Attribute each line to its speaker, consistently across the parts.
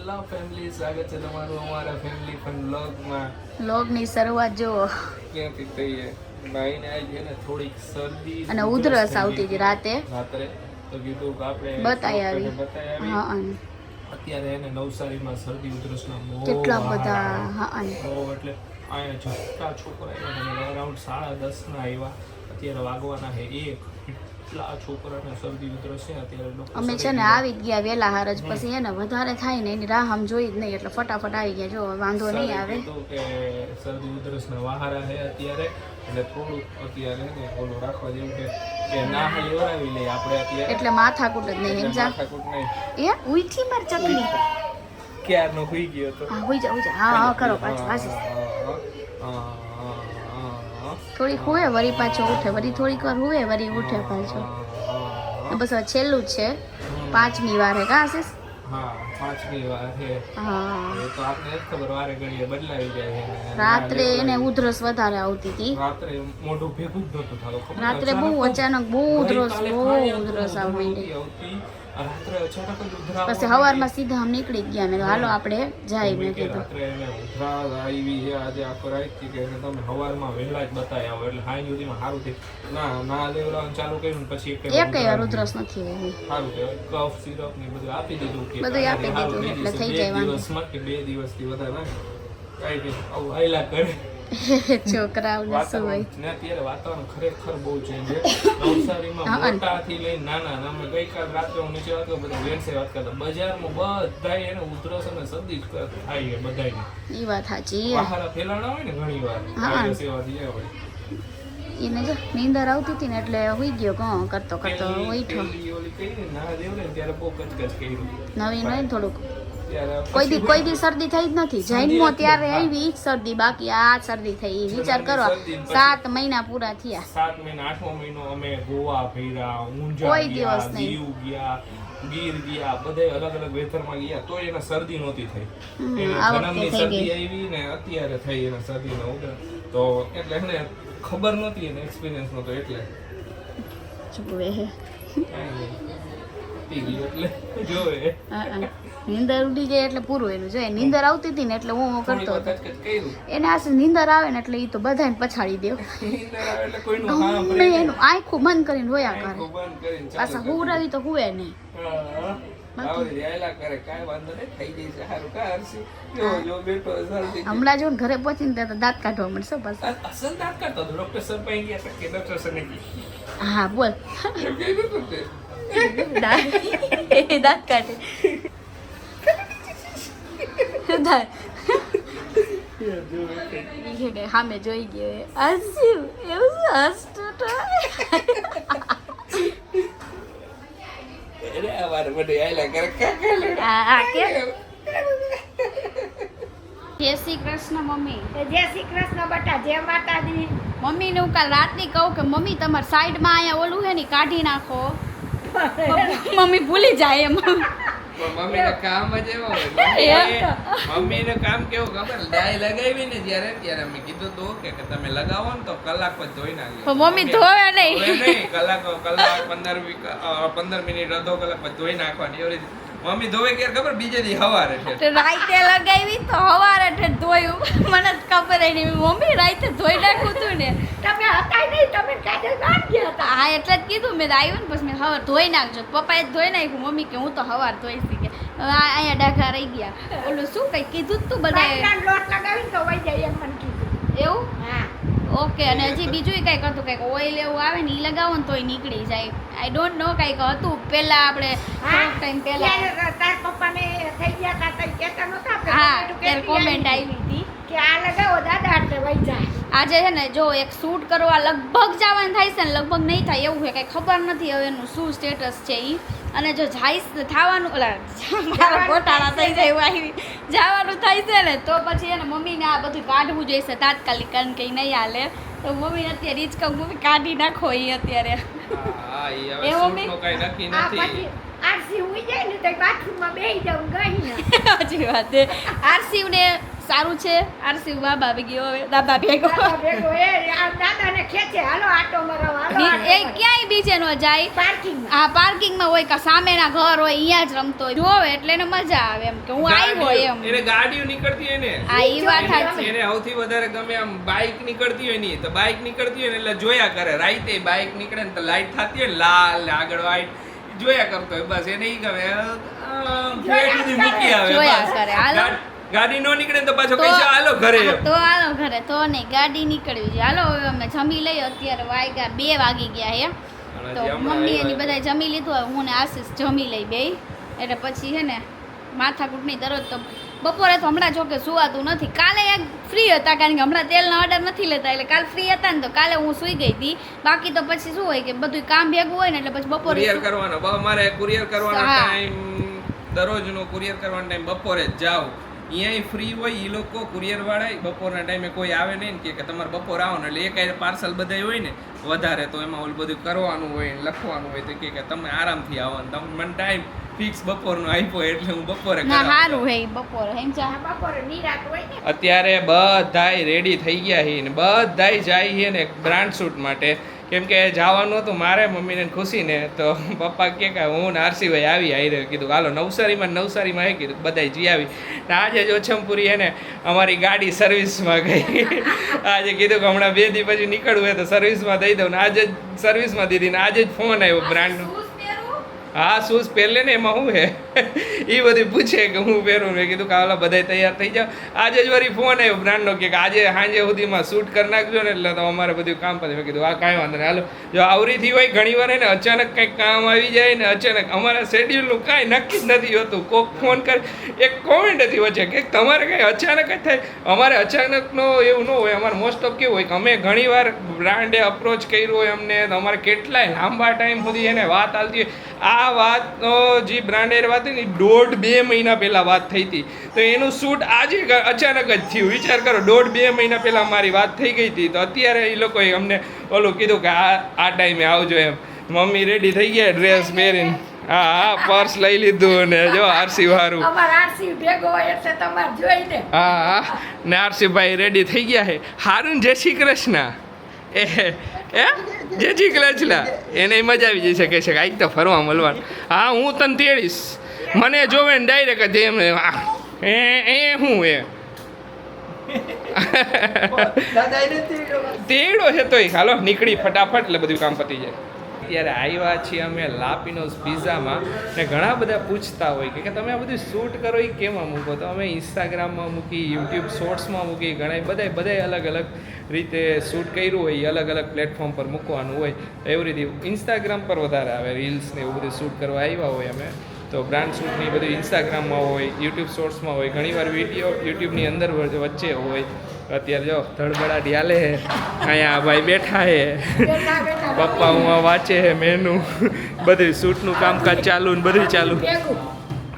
Speaker 1: Hello family, સ્વાગત છે તમારું અમારા ફેમિલી ફન વ્લોગમાં.
Speaker 2: વ્લોગની શરૂઆત જો
Speaker 1: ક્યાંથી થઈએ ભાઈને આવી છે ને થોડીક શરદી
Speaker 2: અને ઉધરસ આવતી હતી રાત્રે
Speaker 1: તો કીધું કે આપણે
Speaker 2: બતાવી આવી.
Speaker 1: બતાવી
Speaker 2: હા
Speaker 1: આવી. અત્યારે એને નવસારીમાં શરદી ઉધરસના
Speaker 2: કેટલા બધા હા
Speaker 1: એટલે અહીંયા છઠ્ઠા છોકરા આવ્યા અરાઉન્ડ 10:30 ના આવ્યા. અત્યારે વાગવાના છે 1. કેટલા છોકરાને શરદી ઉધરસ છે અત્યારે ડોક્ટર
Speaker 2: અમે છે ને આવી જ ગયા વેલા હાર જ પછી એને વધારે થાય ને એની રાહ આમ જોઈ જ નહીં એટલે ફટાફટ આવી ગયા. જો વાંધો નહીં આવે
Speaker 1: કે શરદી ઉધરસના વહારા છે અત્યારે એટલે થોડું અત્યારે ને ઓલું રાખવા જેવું કે ના લેવડાવી લઈએ આપણે અત્યારે
Speaker 2: એટલે માથાકૂટ જ નહીં સમજા.
Speaker 1: માથાકૂટ નહીં
Speaker 2: એ ઉઈથી માર ચકલી
Speaker 1: ક્યારનો હોઈ ગયો તો
Speaker 2: હા હોઈ જા હા હા કરો પાછું આશીષ થોડીક હુએ વરી પાછો ઉઠે વરી થોડીક વાર હુએ વરી ઉઠે પાછો. બસ હવે છેલ્લું જ છે 5મી વાર હે કા આશીષ?
Speaker 1: હા 5મી વાર છે.
Speaker 2: હા
Speaker 1: એ તો આપણે જ ખબર વારે ઘડીએ બદલાવી જાય છે.
Speaker 2: રાત્રે એને ઉધરસ વધારે આવતી હતી.
Speaker 1: રાત્રે મોઢું ભેગું જ નતું થતું.
Speaker 2: રાત્રે બહુ અચાનક બહુ ઉધરસ આવી માંડી.
Speaker 1: રાત્રે અચાનક જ ઉધરા
Speaker 2: પછી સવારમાં સીધા આમ નીકળી ગયા. મેં હાલો આપણે જાય. મેં કીધું
Speaker 1: રાત્રે એને ઉધરા આવી છે આજે આખો રાત કે તમે સવારમાં વહેલા જ બતાવી આવો એટલે હાઈ સુધીમાં સારું થઈ. ના લેવડાવવાનું ચાલુ કર્યું પછી
Speaker 2: એકેય વાર ઉધરસ નથી આવી.
Speaker 1: સારું કહેવાય. કફ સિરપ ને બધું આપી દીધું કે
Speaker 2: બધું આપી દીધું એટલે થઈ જાય વાંધો.
Speaker 1: દિવસમાં કે 2 દિવસથી વધારે કાંઈ કે આવું આયલા કરે
Speaker 2: છોકરાઓને શું હોય
Speaker 1: ને. અત્યારે વાતાવરણ ખરેખર બહુ ચેન્જ છે. નવસારીમાં મોટાથી લઈને નાના અમે ગઈકાલ રાત્રે હું નીચે હતો બધા વેન્સે વાત કરતા બજારમાં બધાય એને ઉધરસ અને શરદી જ થાય છે બધાયને.
Speaker 2: એ વાત સાચી.
Speaker 1: બહાર ફેલાણા હોય ને ઘણી વાર સેવાથી જાય હોય
Speaker 2: એને જો નીંદર આવતી હતી ને એટલે હોઈ ગયો ઘણો કરતો કરતો ઉઠ્યો.
Speaker 1: ઓલી કઈ ને ના દેવલે ત્યારે બહુ કચકચ કર્યું.
Speaker 2: નવીન હોય ને થોડુંક
Speaker 1: ત્યારે
Speaker 2: કોઈ દી શરદી થઈ જ નથી. જૈનમાં ત્યારે આવી શરદી બાકી આ શરદી થઈ. વિચાર કરો 7 મહિના પૂરા થયા.
Speaker 1: 7 મહિના 8મો મહિનો અમે ગોવા ફર્યા, ઊંઝા
Speaker 2: કોઈ
Speaker 1: ગયા,
Speaker 2: દિવસ નહીં.
Speaker 1: દીવ ગયા, ગીર ગયા, બધે અલગ અલગ વેધરમાં ગયા તો એને શરદી નહોતી થઈ. એને
Speaker 2: આ વખતે
Speaker 1: જન્મની
Speaker 2: થઈ
Speaker 1: શરદી
Speaker 2: ગઈ.
Speaker 1: આવી ને અત્યારે થઈ એને શરદીનો ઉધરસ. તો એટલે એને ખબર નહોતી એને એક્સપિરિયન્સ નહોતો એટલે
Speaker 2: જુએ હે
Speaker 1: કાંઈ નહીં. પી ગયો એટલે જોવે
Speaker 2: નીંદર ઉડી જાય એટલે પૂરું એનું જોઈએ. નીંદર આવતી હતી ને એટલે હું કરતો હતો.
Speaker 1: કચકચ કર્યું.
Speaker 2: એને આ નીંદર આવે ને એટલે એ તો બધાને પછાડી દે.
Speaker 1: નીંદર આવે એટલે કોઈનું હા
Speaker 2: ગમે
Speaker 1: ભરી
Speaker 2: એનું આંખું બંધ કરીને રોયા કરે.
Speaker 1: આંખો બંધ કરીને
Speaker 2: પાછા
Speaker 1: ચાલુ
Speaker 2: હુવડાવી તો હુવે નહીં.
Speaker 1: આવડી રહેલા કરે કાંઈ વાંધો નહીં થઈ જશે સારું કા હરસી જો બેઠો શરદી
Speaker 2: હમણાં જો ને ઘરે પહોંચીને ત્યાં તો દાંત કાઢવા મળશે પાછા.
Speaker 1: અસલ દાંત કાઢતો હતો ડોક્ટર સર પાસે ગયા હતા કે ડોક્ટર સર ને
Speaker 2: હા બોલ
Speaker 1: એમ કીધું હતું તે
Speaker 2: દાંત કાઢે સામે જોઈ ગયો હસ્યું એવું હસતું
Speaker 1: અરે અમારે બધે આયલા કરે કાકા
Speaker 2: કે જય શ્રી કૃષ્ણ મમ્મી.
Speaker 3: જય શ્રી કૃષ્ણ બેટા, જય માતાજી.
Speaker 2: મમ્મીને હું કાલ રાતની કહું કે મમ્મી તમારા સાઈડમાં અહીંયા ઓલું હે ને કાઢી નાખો. મમ્મી ભૂલી જાય એમ.
Speaker 1: મમ્મીનું કામ જ એવો હોય. મમ્મીનું કામ કેવું ખબર ડાય લગાવી ને ત્યારે ત્યારે મેં કીધું તું કે તમે લગાવો ને તો કલાક પછી ધોઈ નાખજો.
Speaker 2: પણ મમ્મી ધોવે નહીં.
Speaker 1: કલાક 15 મિનિટ અડધો કલાક પછી ધોઈ નાખવાની એવી રીતે. મમ્મી ધોવે ક્યારે ખબર બીજે દી હવારે છે.
Speaker 2: રાતે લગાવી તો હવારે ધોયું. મને જ ખબર નહીં. મમ્મી રાતે ધોઈ નાખ્યું હતું ને.
Speaker 3: તમે હતા નહીં, તમે કાજલ બહાર ગયા હતા.
Speaker 2: હા એટલે જ કીધું મેં આવ્યું ને પછી મેં હવાર ધોઈ નાખજો. પપ્પાએ ધોઈ નાખ્યું. મમ્મી કે હું તો હવાર ધોઈ શીખે. અહીંયા ડાઘા રહી ગયા. ઓલું શું કઈ કીધું જ તું બધા
Speaker 3: બાજરાનો લોટ લગાવીને તો વહી જાય એમ મને કીધું.
Speaker 2: એવું.
Speaker 3: હા
Speaker 2: ઓકે. અને હજી બીજું કંઈક હતું કંઈક ઓઇલ એવું આવે ને એ લગાવો ને તોય નીકળી જાય. આઈ ડોન્ટ નો કંઈક હતું પેલા આપણે થોડોક ટાઈમ પહેલા.
Speaker 3: ત્યારે તાર પપ્પાને થઈ ગયા હતા તો કહેતા નહોતા આપણે
Speaker 2: હા
Speaker 3: કોમેન્ટ
Speaker 2: ત્યારે કોમેન્ટ આવી હતી
Speaker 3: કે આ લગાવો દાદા એટલે વહી જાય.
Speaker 2: આજે છે ને જો એક શૂટ કરવા લગભગ જવાનું થાય છે ને લગભગ નહીં થાય એવું છે. કંઈ ખબર નથી હવે એનું શું સ્ટેટસ છે એ. અને જો જાય થવાનું ઓલા મારા ગોટાળા થઈ જાય એવું આવી જવાનું થાય છે ને તો પછી એને મમ્મીને આ બધું કાઢવું જોઈશે તાત્કાલિક કારણ કે એ નહીં હાલે. તો મમ્મી અત્યારે રીચ કહું મમ્મી કાઢી નાખો એ અત્યારે.
Speaker 1: હા ઈ હવે
Speaker 2: એ મમ્મી?
Speaker 1: સૂટનું કાંઈ નક્કી
Speaker 3: આ
Speaker 1: નથી.
Speaker 3: પછી આરસી હુઈ જાય ને તો બાથરૂમમાં બેસી જાઉં ગઈ ને.
Speaker 2: સાચી વાત છે. આરસીવને સારું છે આરસી બાબા આવી ગયો હવે દાદા ભેગો
Speaker 3: દાદા ભેગો એ આ દાદાને ખેંચે હાલો આટો મરાવો હાલો
Speaker 2: એ ક્યાંય બીજે ન જાય
Speaker 3: પાર્કિંગમાં
Speaker 2: આ પાર્કિંગમાં હોય કે સામેના ઘર હોય અહીંયા જ રમતો હોય જોવે એટલે એને મજા આવે એમ કે હું આવ્યો એમ
Speaker 1: એને ગાડીઓ નીકળતી હોય ને
Speaker 2: આ ઈ વાત સાચી
Speaker 1: એને સૌથી વધારે ગમે આમ બાઇક નીકળતી હોય ની તો બાઇક નીકળતી હોય ને એટલે જોયા કરે રાઈતે બાઇક નીકળે ને તો લાઈટ થતી હોય ને લાલ ને આગળ વાઈટ જોયા કરતો હોય બસ એને ઈ ગમે ગેટ સુધી મૂકી આવે
Speaker 2: જોયા
Speaker 1: બસ.
Speaker 2: કરે, હાલો.
Speaker 1: ગાડી નો નીકળે ને તો પાછો કહે છે હાલો ઘરે
Speaker 2: તો હાલો ઘરે તો નહીં ગાડી નીકળવી જોઈએ હાલો હવે અમે જમી લઈએ અત્યારે વાગ્યા 2 વાગી ગયા હે તો મમ્મી એની બધા જમી લીધું હવે હું ને આશીષ જમી લઈ બે એટલે પછી હે ને માથાકૂટ નહીં દરરોજ તો બપોરે તો હમણાં જો કે સુવાતું નથી કાલે એક ફ્રી હતા કારણ કે હમણાં તેલનો ઓર્ડર નથી લેતા એટલે કાલ ફ્રી હતા ને તો કાલે હું સૂઈ ગઈ હતી બાકી તો પછી શું હોય કે બધું કામ ભેગું હોય ને એટલે પછી બપોરે
Speaker 1: કુરિયર કરવાનો મારે કુરિયર કરવાનો
Speaker 2: હા.
Speaker 1: ટાઈમ દરરોજનો કુરિયર કરવાનો ટાઈમ બપોરે જ જાવ અહીંયા ફ્રી હોય ઈ લોકો કુરિયર વાળા બપોરના ટાઈમે કોઈ આવે નહીં ને કે તમારે બપોર આવો ને એટલે એક પાર્સલ બધાય હોય ને વધારે તો એમાં ઓલું બધું કરવાનું હોય ને લખવાનું હોય તો કે તમે આરામથી આવો ને તમે મને ટાઈમ ફિક્સ બપોરનો આપ્યો એટલે હું બપોરે
Speaker 2: ના
Speaker 1: કરાવું.
Speaker 2: સારું હે બપોરે એમ ચા
Speaker 3: બપોરે નિરાત હોય ને
Speaker 1: અત્યારે બધાય રેડી થઈ ગયા છે ને બધાય જાય છે ને બ્રાન્ડ શૂટ માટે કેમ કે જવાનું હતું મારે મમ્મીને ખુશીને તો પપ્પા કે હું ને આરસીભાઈ આવી રહ્યો કીધું હાલો નવસારીમાં એ કીધું બધાય જી આવી ને આજે જ ઓછમપુરી હે ને અમારી ગાડી સર્વિસમાં ગઈ આજે કીધું કે હમણાં 2 દી પછી નીકળવું હોય તો સર્વિસમાં દઈ દઉં ને આજે જ સર્વિસમાં દીધી ને આજે જ ફોન આવ્યો બ્રાન્ડનો હા શૂઝ પહેરલે ને એમાં શું હે એ બધી પૂછે કે હું પહેરું મેં કીધું કે હાલો બધાય તૈયાર થઈ જાઓ આજે જ વળી ફોન આવ્યો બ્રાન્ડનો કે આજે સાંજે સુધીમાં શૂટ કરી નાખજો ને એટલે તો અમારે બધું કામ પતે મેં કીધું આ કાંઈ વાંધો નહીં હાલો જો આવરીથી હોય ઘણી વાર ને અચાનક કંઈક કામ આવી જાય ને અચાનક અમારા શેડ્યુલનું કાંઈ નક્કી જ નથી હોતું કોક ફોન કરે એક કોમેન્ટ હતી વચ્ચે કે તમારે કંઈ અચાનક જ થાય અમારે અચાનકનો એવું ન હોય અમારે મોસ્ટ ઓફ કેવું હોય કે અમે ઘણીવાર બ્રાન્ડે અપ્રોચ કર્યું હોય અમને તો અમારે કેટલાય લાંબા ટાઈમ સુધી એને વાત આવતી હોય આ વાત જે બ્રાન્ડેડ વાત હતી ને 1.5-2 મહિના પહેલાં વાત થઈ હતી તો એનું શૂટ આજે અચાનક જ થયું વિચાર કરો 1.5-2 મહિના પહેલાં મારી વાત થઈ ગઈ હતી તો અત્યારે એ લોકોએ અમને ઓલું કીધું કે આ ટાઈમે આવજો એમ મમ્મી રેડી થઈ ગયા ડ્રેસ પહેરીને હા પર્સ લઈ લીધું ને જો આરસી વાળું
Speaker 3: અમાર આરસી ભેગો હોય એટલે તમારે જોઈને
Speaker 1: હા ને આરસીભાઈ રેડી થઈ ગયા છે હારું જય શ્રી કૃષ્ણ એ જય શ્રી કૃષ્ણ એને મજા આવી જશે કે છે આજ તો ફરવા મળવાનું હા હું તને તેડીશ મને જોવે ને ડાયરેક્ટ એમ એ શું એ તેડો છે તોય હાલો નીકળી ફટાફટ એટલે બધું કામ પતી જાય અત્યારે આવ્યા છીએ અમે લાપીનોઝ પિઝામાં ને ઘણા બધા પૂછતા હોય કે તમે આ બધું શૂટ કરો એ કેમાં મૂકો તો અમે ઇન્સ્ટાગ્રામમાં મૂકી યુટ્યુબ શોર્ટ્સમાં મૂકી બધાય અલગ અલગ રીતે શૂટ કર્યું હોય એ અલગ અલગ પ્લેટફોર્મ પર મૂકવાનું હોય એવી રીતે ઇન્સ્ટાગ્રામ પર વધારે આવે રીલ્સ ને એવું બધું શૂટ કરવા આવ્યા હોય અમે તો બ્રાન્ડ શૂટની બધું ઇન્સ્ટાગ્રામમાં હોય યુટ્યુબ શોર્ટ્સમાં હોય ઘણીવાર વિડીયો યુટ્યુબની અંદર વચ્ચે હોય અત્યારે જો ધડબડાટી હાલે હે અહીંયા ભાઈ બેઠા હે પપ્પા હું વાંચે હે મેનુ બધું શૂટનું કામકાજ ચાલુ ને બધું ચાલુ
Speaker 3: ભેગું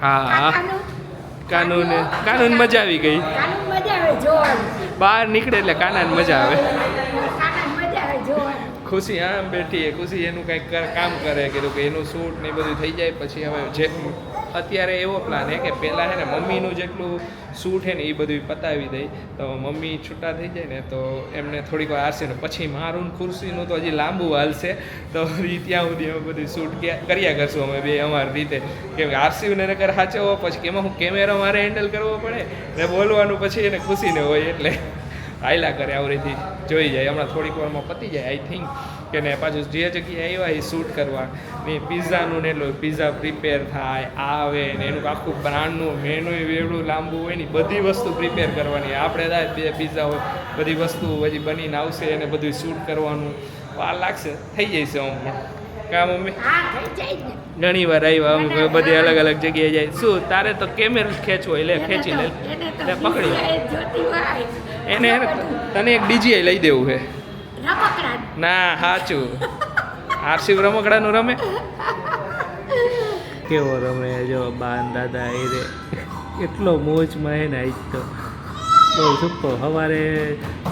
Speaker 1: હા કાનૂન મજા આવી ગઈ
Speaker 3: કાનું મજા આવે જોવાની
Speaker 1: બહાર નીકળે એટલે કાનાને મજા આવે
Speaker 3: કાના મજા આવે જોવાની
Speaker 1: ખુશી આમ બેઠી ખુશી એનું કંઈક કામ કરે કીધું કે એનું શૂટ ને એ બધું થઈ જાય પછી હવે જે અત્યારે એવો પ્લાન છે કે પહેલાં છે ને મમ્મીનું જેટલું શૂટ છે ને એ બધું પતાવી દઈ તો મમ્મી છૂટા થઈ જાય ને તો એમને થોડીક વાર આવશે ને પછી મારું ખુરશીનું તો હજી લાંબુ હાલશે તો એ ત્યાં સુધી અમે બધું શૂટ કર્યા કરશું અમે બે અમારી રીતે કેમ કે આરસીને નકર સાચવો પછી કે એમાં હું કેમેરા મારે હેન્ડલ કરવો પડે ને બોલવાનું પછી એને ખુશીને હોય એટલે હાયલા કરે આવરીથી જોઈ જાય હમણાં થોડીક વારમાં પતી જાય આઈ થિંક કે ને પાછું જે જગ્યાએ આવ્યા એ શૂટ કરવા ને પિઝાનું ને એટલું પિઝા પ્રિપેર થાય આવે ને એનું આખું બ્રાન્ડનું મેનુ એવડું લાંબુ હોય ને બધી વસ્તુ પ્રિપેર કરવાની આપણે થાય 2 પિઝા હોય બધી વસ્તુ હજી બનીને આવશે અને બધું શૂટ કરવાનું વાર લાગશે થઈ જશે આમ પણ કા મમ્મી
Speaker 3: હા થઈ જાય ને
Speaker 1: ઘણી વાર આવ્યા અમે બધી અલગ અલગ જગ્યાએ જાય શું તારે તો કેમેરા ખેંચવો એટલે ખેંચી લે
Speaker 3: એને તો
Speaker 1: એટલે પકડી લે.
Speaker 3: જોતી હોય
Speaker 1: એને તને એક ડીજી લઈ દેવું છે
Speaker 3: રમકડા
Speaker 1: ના સાચું આરસી રમકડાનું રમે કેવો રમે જો બાન દાદા એ રે એટલો મોજમાં હે ને આજ તો બહુ સુપો સવારે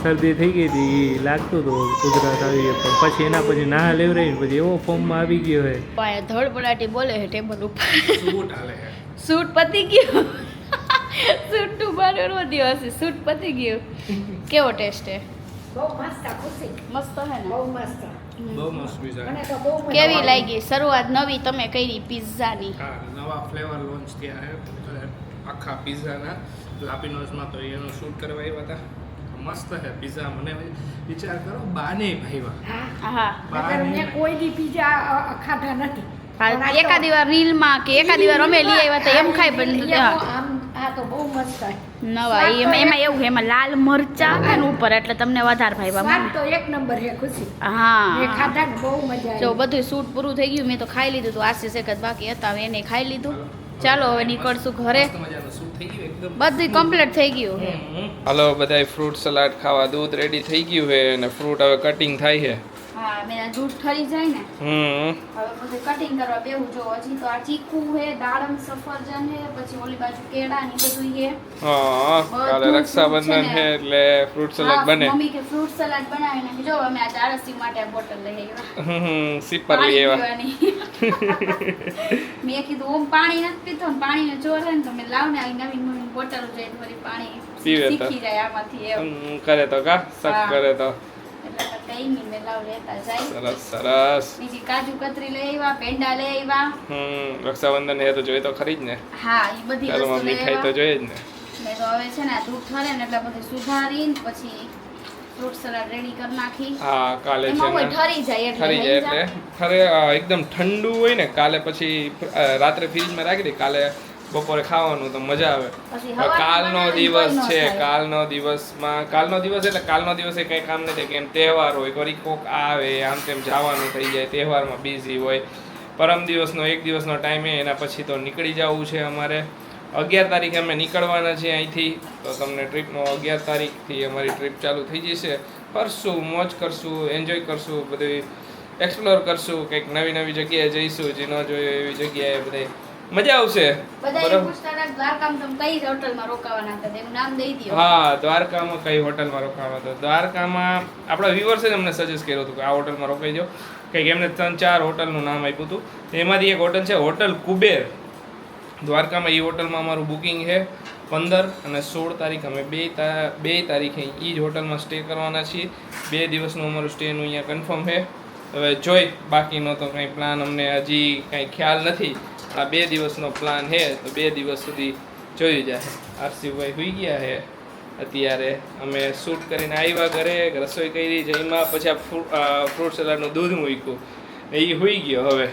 Speaker 1: શરદી થઈ ગઈ હતી લાગતું હતું કુદરત આવી ગયો પણ પછી એના પછી ના લેવરાઈ પછી એવો ફોર્મમાં આવી ગયો હે
Speaker 2: ધડપડાટી બોલે છે ટેબલ ઉપર
Speaker 1: શૂટ હાલે
Speaker 2: શૂટ પતી ગયું શૂટનું પરનો દિવસ શૂટ પતી ગયું. કેવો ટેસ્ટ છે?
Speaker 3: બહુ મસ્ત ખુશી
Speaker 2: મસ્ત હે ને?
Speaker 3: બહુ મસ્ત
Speaker 1: બહુ મસ્ત પીઝા.
Speaker 3: મને તો બહુ મજા
Speaker 2: કેવી
Speaker 3: આવી.
Speaker 2: લાગી શરૂઆત નવી તમે કરી પિઝાની?
Speaker 1: હા, નવા ફ્લેવર લોન્ચ થયા છે આખા પિઝાના. લાપિનોઝમાં તો એનું શૂટ કરવા આવ્યા હતા. મસ્ત છે પિઝા. મને વિચાર કરો બાને ભાઈવા.
Speaker 3: હા
Speaker 2: હા
Speaker 3: નકર મેં કોઈ દી પીઝા ખાધા નથી પણ આ તો-
Speaker 2: એકાદી વાર રીલમાં કે એકાદી વાર અમે લઈ આવ્યા હતા એમ ખાઈ પણ
Speaker 3: એ તો આમ આ તો બહુ મસ્ત છે.
Speaker 2: નવા એમાં એવું છે, એમાં લાલ મરચા અને ઉપર એટલે તમને વધારે ભાઈવા
Speaker 3: સ્વાદ તો એક નંબર છે ખુશી મેં
Speaker 2: હા
Speaker 3: ખાધા ને બહુ મજા
Speaker 2: જો
Speaker 3: આવી
Speaker 2: બધું શૂટ પૂરું થઈ ગયું. મેં તો ખાઈ લીધું હતું. આશીષ એક જ બાકી હતા, હવે એને ખાઈ લીધું. ચાલો હવે નીકળશું ઘરે.
Speaker 1: મસ્ત મજાનું શૂટ થઈ ગયું એકદમ.
Speaker 2: બધું કમ્પ્લીટ થઈ ગયું છે.
Speaker 1: હાલો બધાય ફ્રૂટ સલાડ ખાવા. દૂધ રેડી થઈ ગયું છે અને ફ્રૂટ હવે કટિંગ થાય છે.
Speaker 2: હા મેં દૂધ ઠરી જાય ને
Speaker 1: હમ
Speaker 2: હવે બધું કટિંગ કરવા બેહું. જો હજી તો આ ચીકુ છે, દાડમ, સફરજન છે, પછી ઓલી બાજુ કેળા ને બધું છે.
Speaker 1: હા કાલે
Speaker 2: બધું
Speaker 1: રક્ષાબંધન
Speaker 2: fruit
Speaker 1: છે
Speaker 2: છે ને.
Speaker 1: એટલે ફ્રૂટ સલાડ
Speaker 2: હા,
Speaker 1: બને.
Speaker 2: મમ્મી કે ફ્રૂટ સલાડ બનાવીને જો અમે આ આરસી માટે આ બોટલ લઈ આવ્યા.
Speaker 1: સીપર લઈ આવ્યા.
Speaker 2: પીવાની. મેં કીધું ઓમ પાણી નથી પીતો ને પાણીનો જોર હે ને તો મેં લાવ ને આવી નવીન નવીન બોટલ જોઈ ફરી પાણી
Speaker 1: પીવે તો.
Speaker 2: શીખી જાય આમાંથી એમ.
Speaker 1: કરે તો કા સક
Speaker 2: હા.
Speaker 1: કરે તો
Speaker 2: એટલે તો કઈ નહીં મેં લાવ લેતા જાય.
Speaker 1: સરસ સરસ.
Speaker 2: બીજી કાજુ કતરી લઈ આવ્યા, પેંડા લઈ આવ્યા.
Speaker 1: રક્ષાબંધન એ તો જોઈએ તો ખરી જ ને.
Speaker 2: હા એ બધી
Speaker 1: ચાલોમાં
Speaker 2: વસ્તુ લઈ
Speaker 1: મીઠાઈ તો
Speaker 2: આવ્યા.
Speaker 1: જોઈએ જ ને.
Speaker 2: મેં તો હવે છે ને આ દૂધ ઠરે ને એટલે બધું સુધારીને પછી ફ્રૂટ સલાડ રેડી કરી નાખી.
Speaker 1: હા કાલે છે
Speaker 2: એમાં કોઈ
Speaker 1: ને
Speaker 2: ઠરી જાય એટલે
Speaker 1: ઠરી
Speaker 2: લઈ
Speaker 1: જાય
Speaker 2: જા.
Speaker 1: એટલે ઠરે એકદમ ઠંડુ હોય ને કાલે પછી રાત્રે ફ્રીજમાં રાખી દે. કાલે બપોરે ખાવાનું તો મજા આવે.
Speaker 2: પછી
Speaker 1: હવે
Speaker 2: હવારમાં
Speaker 1: કાલનો
Speaker 2: બનાવીને
Speaker 1: દિવસ
Speaker 2: કોઈ ન
Speaker 1: છે.
Speaker 2: થાય.
Speaker 1: કાલનો દિવસ એટલે કાલનો દિવસે કંઈ કામ નથી કે એમ તહેવાર હોય વળી કોક આવે આમ તેમ જવાનું થઈ જાય. તહેવારમાં બિઝી હોય. પરમ દિવસનો એક દિવસનો ટાઈમ છે એના પછી તો નીકળી જવું છે અમારે. 11 તારીખે અમે નીકળવાના છીએ અહીંથી. તો તમને ટ્રીપનો 11 તારીખથી અમારી ટ્રીપ ચાલુ થઈ જશે. ફરશું, મોજ કરશું, એન્જોય કરશું, બધું એક્સપ્લોર કરશું, કંઈક નવી નવી જગ્યાએ જઈશું જે ન જોયું એવી જગ્યાએ બધે મજા આવશે.
Speaker 2: બધા
Speaker 1: બરાબર.
Speaker 2: એમ પૂછતા હતા કે દ્વારકામાં તમે કઈ હોટલમાં રોકાવાના હતા તેનું નામ દઈ દો.
Speaker 1: હા દ્વારકામાં કઈ હોટલમાં રોકાવાનો હતો. દ્વારકામાં આપણા વ્યુઅર્સે જ અમને સજેસ્ટ કર્યું હતું કે આ હોટલમાં રોકાઈ જાઓ. કંઈક એમને 3-4 હોટલનું નામ આપ્યું હતું. એમાંથી એક હોટલ છે હોટલ કુબેર. દ્વારકામાં એ હોટલમાં અમારું બુકિંગ છે 15 અને 16 તારીખ. અમે બે તારીખે એ જ હોટલમાં સ્ટે કરવાના છીએ. 2 દિવસનું અમારું સ્ટેનું અહીંયા કન્ફર્મ છે. હવે જોઈ બાકીનો તો કંઈ પ્લાન અમને હજી કંઈ ખ્યાલ નથી. આ 2 દિવસનો પ્લાન છે તો 2 દિવસ સુધી જોઈ જાય. આરસીભાઈ હોઈ ગયા છે અત્યારે. અમે શૂટ કરીને આવ્યા ઘરે, રસોઈ કરી, જઈમાં પછી આ ફ્રૂટ સલાડનું દૂધ મૂક્યું ને એ હોઈ ગયો. હવે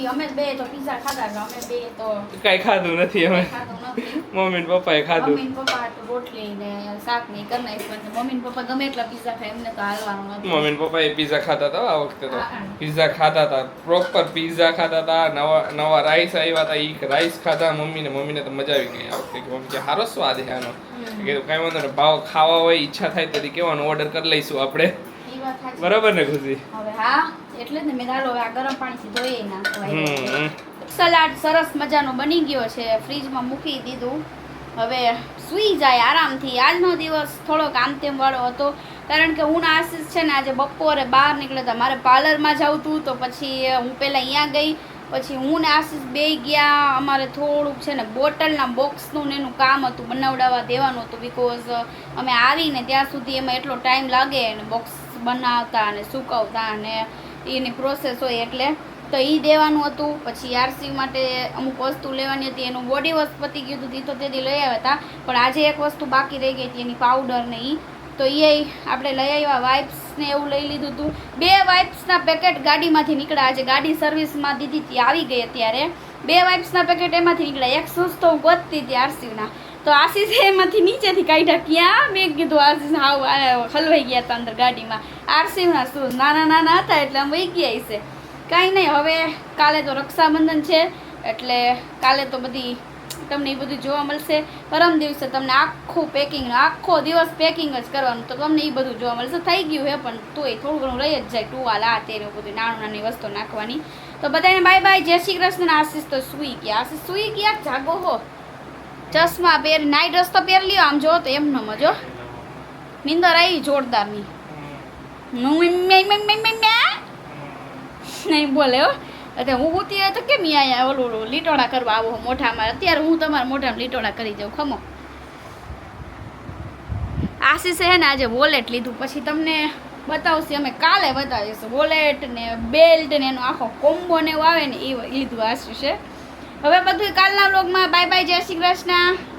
Speaker 2: અમે બે તો પિઝા ખાધા હતા. અમે બે તો
Speaker 1: કાંઈ ખાધું નથી અમે.
Speaker 2: ખાધું નથી.
Speaker 1: મમ્મી ને પપ્પાએ ખાધું.
Speaker 2: મમ્મી ને પપ્પા હાટુ રોટલી ને શાક ને કરી નાખ્યું. મમ્મી ને પપ્પા ગમે એટલા પિઝા ખાય એમને તો હાલવાનું નથી.
Speaker 1: મમ્મી ને પપ્પાએ પીઝા ખાતા હતા આ વખતે તો.
Speaker 2: હા.
Speaker 1: પીઝા ખાતા હતા, પ્રોપર પીઝા ખાતા હતા. નવા રાઈસ આવ્યા હતા, એ રાઈસ ખાધા મમ્મીને તો મજા આવી ગઈ આ વખતે. કે મમ્મી કે સારો સ્વાદ છે આનો. કીધું કાંઈ વાંધો નહીં, ભાવ ખાવા હોય ઈચ્છા થાય તો કેવાનું ઓર્ડર કરી લઈશું આપણે.
Speaker 2: ઈ વાત સાચી.
Speaker 1: બરાબર ને ખુશી?
Speaker 2: હવે હા એટલે જ ને મેં હાલો હવે આ ગરમ પાણીથી ધોઈ નાખવા.
Speaker 1: હમ
Speaker 2: સલાડ સરસ મજાનો બની ગયો છે. ફ્રીજમાં મૂકી દીધું. હવે સૂઈ જાય આરામથી. આજનો દિવસ થોડોક આમ તેમ વાળો હતો કારણ કે હું ને આશીષ છે ને આજે બપોરે બહાર નીકળ્યા હતા. મારે પાર્લરમાં જવું હતું તો પછી હું પહેલાં અહીંયા ગઈ. પછી હું ને આશીષ બે ગયા. અમારે થોડુંક છે ને બોટલના બોક્સનું ને એનું કામ હતું, બનાવડાવવા દેવાનું હતું. બિકોઝ અમે આવીને ત્યાં સુધી એમાં એટલો ટાઈમ લાગે અને બોક્સ બનાવતા અને સૂકવતા અને એની પ્રોસેસ હોય એટલે તો એ દેવાનું હતું. પછી આરસી માટે અમુક વસ્તુ લેવાની હતી. એનું બોડી વોશ પતી ગયું હતું તો તેથી લઈ આવ્યા હતા. પણ આજે એક વસ્તુ બાકી રહી ગઈ હતી એની પાવડર ને એ તો એ આપણે લઈ આવ્યા. વાઇપ્સ ને એવું લઈ લીધું હતું. 2 વાઇપ્સના પેકેટ ગાડીમાંથી નીકળ્યા. આજે ગાડી સર્વિસમાં દીધી હતી, આવી ગઈ અત્યારે. 2 વાઇપ્સના પેકેટ એમાંથી નીકળ્યા. એક શૂઝ તો હું ગોતતી હતી આરસીના તો આશીષે એમાંથી નીચેથી કાઢ્યા. ક્યાં મેં કીધું આશીષ હાવ હલવાઈ ગયા હતા અંદર ગાડીમાં. આરસીના શૂઝ નાના હતા એટલે આમ વહી ગયા હશે. કાંઈ નહીં. હવે કાલે તો રક્ષાબંધન છે એટલે કાલે તો બધી તમને એ બધું જોવા મળશે. પરમ દિવસે તમને આખું પેકિંગ, આખો દિવસ પેકિંગ જ કરવાનું તો તમને એ બધું જોવા મળશે. થઈ ગયું હે પણ તોય થોડું ઘણું રહી જ જાય. ટુવાલ આ તેરે બધું નાની વસ્તુ નાખવાની. તો બધાને બાય બાય, જય શ્રી કૃષ્ણ. આશીષ તો સૂઈ ગયા. આશીષ સૂઈ ગયા, જાગો હો. ચશ્મા પહેર, નાઇટ ડ્રેસ તો પહેર લ્યો. આમ જો તો એમ ન મજો નીંદર આવી જોરદારની. નહીં બોલે હો. એટલે હું ઉતી તો કેમ અહીંયા ઓલું લીટોડા કરવા આવો મોઢામાં. અત્યારે હું તમારા મોઢામાં લીટોડા કરી જાઉં. ખમો આશીષે હે ને આજે વોલેટ લીધું, પછી તમને બતાવશું, અમે કાલે બતાવીશું. વોલેટ ને બેલ્ટ ને એનો આખો કોમ્બો ને એવું આવે ને એ લીધું આશીષે. હવે બધું કાલના વ્લોગમાં. બાય બાય, જય શ્રી કૃષ્ણ.